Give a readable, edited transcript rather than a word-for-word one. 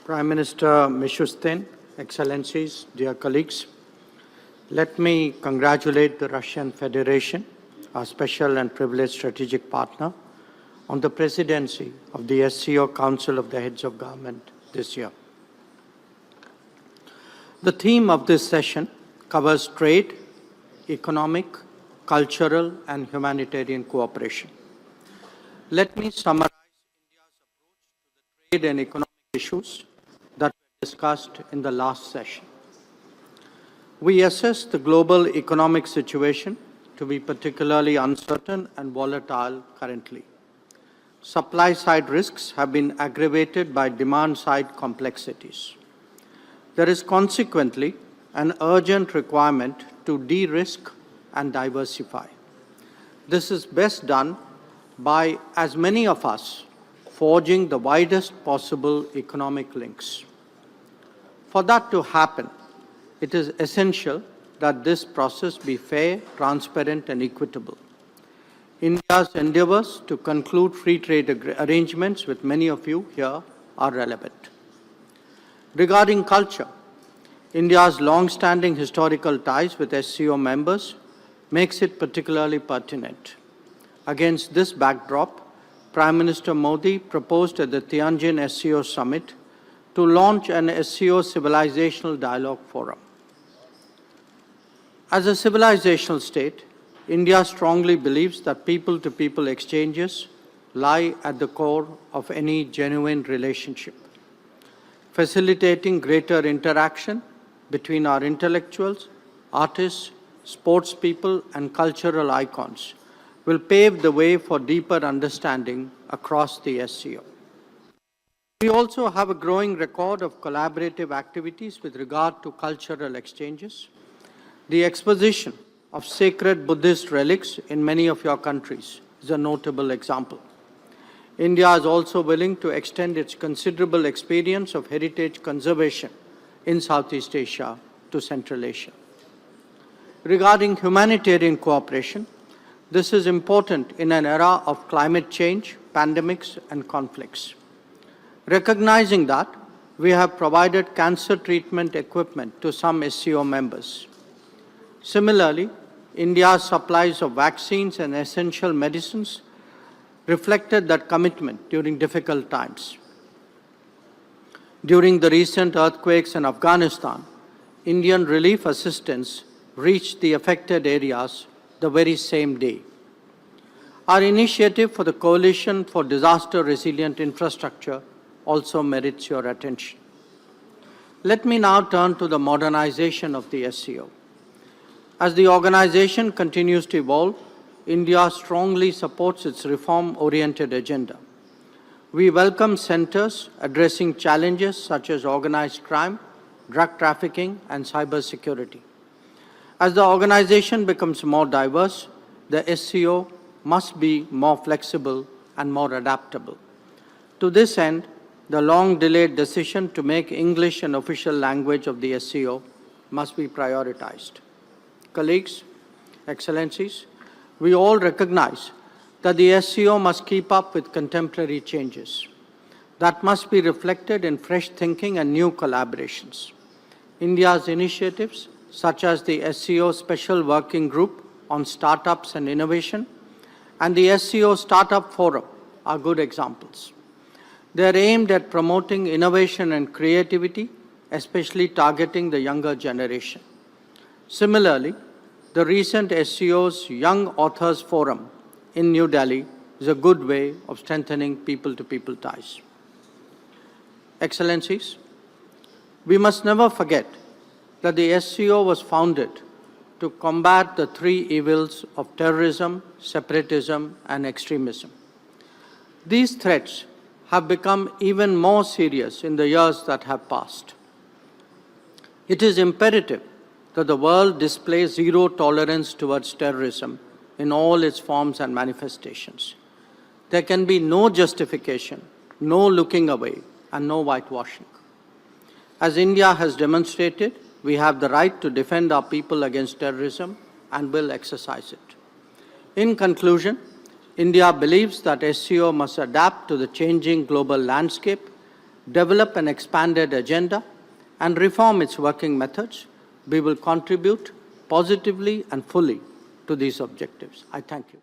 Prime Minister Mishustin, Excellencies, dear colleagues, let me congratulate the Russian Federation, our special and privileged strategic partner, on the presidency of the SCO Council of the Heads of Government this year. The theme of this session covers trade, economic, cultural, and humanitarian cooperation. Let me summarize India's approach to the trade and economic issues that were discussed in the last session. We assess the global economic situation to be particularly uncertain and volatile currently. Supply-side risks have been aggravated by demand-side complexities. There is consequently an urgent requirement to de-risk and diversify. This is best done by as many of us forging the widest possible economic links. For that to happen, it is essential that this process be fair, transparent, and equitable. India's endeavors to conclude free trade arrangements with many of you here are relevant. Regarding culture, India's long-standing historical ties with SCO members makes it particularly pertinent. Against this backdrop, Prime Minister Modi proposed at the Tianjin SCO Summit to launch an SCO Civilizational Dialogue Forum. As a civilizational state, India strongly believes that people-to-people exchanges lie at the core of any genuine relationship. Facilitating greater interaction between our intellectuals, artists, sports people, and cultural icons will pave the way for deeper understanding across the SCO. We also have a growing record of collaborative activities with regard to cultural exchanges. The exposition of sacred Buddhist relics in many of your countries is a notable example. India is also willing to extend its considerable experience of heritage conservation in Southeast Asia to Central Asia. Regarding humanitarian cooperation, this is important in an era of climate change, pandemics, and conflicts. Recognizing that, we have provided cancer treatment equipment to some SCO members. Similarly, India's supplies of vaccines and essential medicines reflected that commitment during difficult times. During the recent earthquakes in Afghanistan, Indian relief assistance reached the affected areas the very same day. Our initiative for the Coalition for Disaster Resilient Infrastructure also merits your attention. Let me now turn to the modernization of the SCO. As the organization continues to evolve, India strongly supports its reform-oriented agenda. We welcome centers addressing challenges such as organized crime, drug trafficking, and cybersecurity. As the organization becomes more diverse, the SCO must be more flexible and more adaptable. To this end, the long-delayed decision to make English an official language of the SCO must be prioritized. Colleagues, Excellencies, we all recognize that the SCO must keep up with contemporary changes. That must be reflected in fresh thinking and new collaborations. India's initiatives, such as the SCO Special Working Group on Startups and Innovation and the SCO Startup Forum, are good examples. They are aimed at promoting innovation and creativity, especially targeting the younger generation. Similarly, the recent SCO's Young Authors Forum in New Delhi is a good way of strengthening people-to-people ties. Excellencies, we must never forget that the SCO was founded to combat the three evils of terrorism, separatism, and extremism. These threats have become even more serious in the years that have passed. It is imperative that the world displays zero tolerance towards terrorism in all its forms and manifestations. There can be no justification, no looking away, and no whitewashing. As India has demonstrated, we have the right to defend our people against terrorism and will exercise it. In conclusion, India believes that SCO must adapt to the changing global landscape develop an expanded agenda, and reform its working methods, we will contribute positively and fully to these objectives. I thank you.